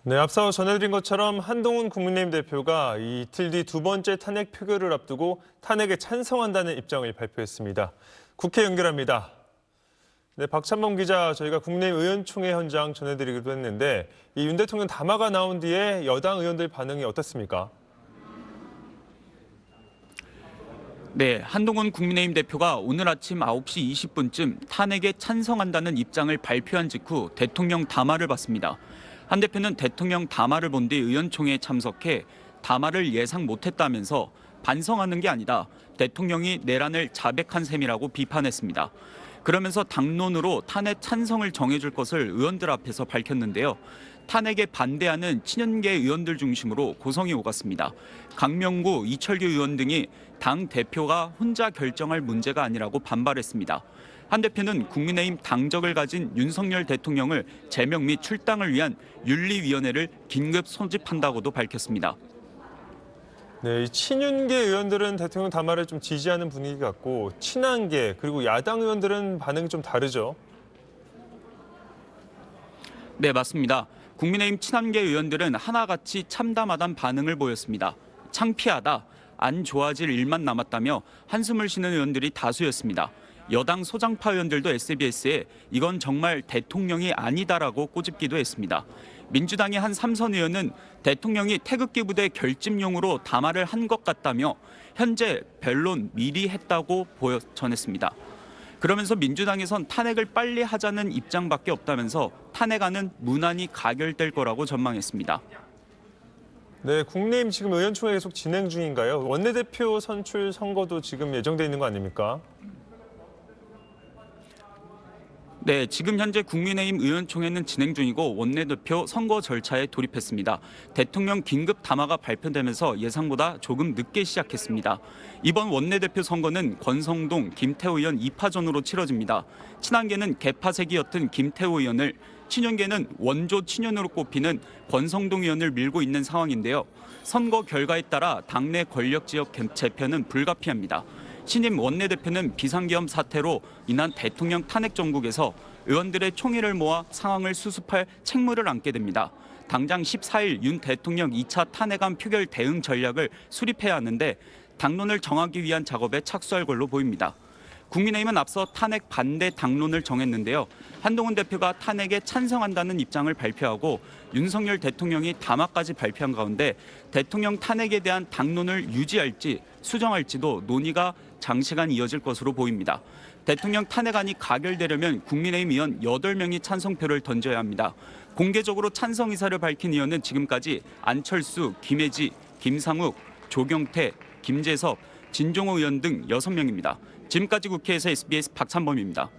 네, 앞서 전해드린 것처럼 한동훈 국민의힘 대표가 이틀 뒤 두 번째 탄핵 표결을 앞두고 탄핵에 찬성한다는 입장을 발표했습니다. 국회 연결합니다. 네, 박찬범 기자, 저희가 국민의힘 의원총회 현장 전해드리기도 했는데 이 윤 대통령 담화가 나온 뒤에 여당 의원들 반응이 어떻습니까? 네, 한동훈 국민의힘 대표가 오늘 아침 9시 20분쯤 탄핵에 찬성한다는 입장을 발표한 직후 대통령 담화를 받습니다. 한 대표는 대통령 담화를 본 뒤 의원총회에 참석해 담화를 예상 못했다면서 반성하는 게 아니다. 대통령이 내란을 자백한 셈이라고 비판했습니다. 그러면서 당론으로 탄핵 찬성을 정해줄 것을 의원들 앞에서 밝혔는데요. 탄핵에 반대하는 친윤계 의원들 중심으로 고성이 오갔습니다. 강명구, 이철규 의원 등이 당 대표가 혼자 결정할 문제가 아니라고 반발했습니다. 한 대표는 국민의힘 당적을 가진 윤석열 대통령을 제명 및 출당을 위한 윤리위원회를 긴급 소집한다고도 밝혔습니다. 네, 이 친윤계 의원들은 대통령 담화를 좀 지지하는 분위기 같고 친한계 그리고 야당 의원들은 반응이 좀 다르죠. 네, 맞습니다. 국민의힘 친한계 의원들은 하나같이 참담하단 반응을 보였습니다. 창피하다, 안 좋아질 일만 남았다며 한숨을 쉬는 의원들이 다수였습니다. 여당 소장파 의원들도 SBS에 이건 정말 대통령이 아니다라고 꼬집기도 했습니다. 민주당의 한 삼선 의원은 대통령이 태극기 부대 결집용으로 담화를 한 것 같다며 현재 변론 미리 했다고 전했습니다. 그러면서 민주당에선 탄핵을 빨리 하자는 입장밖에 없다면서 탄핵안은 무난히 가결될 거라고 전망했습니다. 네, 국민의힘 지금 의원총회 계속 진행 중인가요? 원내대표 선출 선거도 지금 예정돼 있는 거 아닙니까? 네, 지금 현재 국민의힘 의원총회는 진행 중이고 원내대표 선거 절차에 돌입했습니다. 대통령 긴급 담화가 발표되면서 예상보다 조금 늦게 시작했습니다. 이번 원내대표 선거는 권성동, 김태호 의원 2파전으로 치러집니다. 친한계는 개파색이었던 김태호 의원을, 친윤계는 원조 친윤으로 꼽히는 권성동 의원을 밀고 있는 상황인데요. 선거 결과에 따라 당내 권력지역 재편은 불가피합니다. 신임 원내대표는 비상계엄 사태로 인한 대통령 탄핵 정국에서 의원들의 총의를 모아 상황을 수습할 책무를 안게 됩니다. 당장 14일 윤 대통령 2차 탄핵안 표결 대응 전략을 수립해야 하는데 당론을 정하기 위한 작업에 착수할 걸로 보입니다. 국민의힘은 앞서 탄핵 반대 당론을 정했는데요. 한동훈 대표가 탄핵에 찬성한다는 입장을 발표하고 윤석열 대통령이 담화까지 발표한 가운데 대통령 탄핵에 대한 당론을 유지할지 수정할지도 논의가 장시간 이어질 것으로 보입니다. 대통령 탄핵안이 가결되려면 국민의힘 의원 8명이 찬성표를 던져야 합니다. 공개적으로 찬성 의사를 밝힌 의원은 지금까지 안철수, 김혜지, 김상욱, 조경태, 김재섭, 진종호 의원 등 6명입니다. 지금까지 국회에서 SBS 박찬범입니다.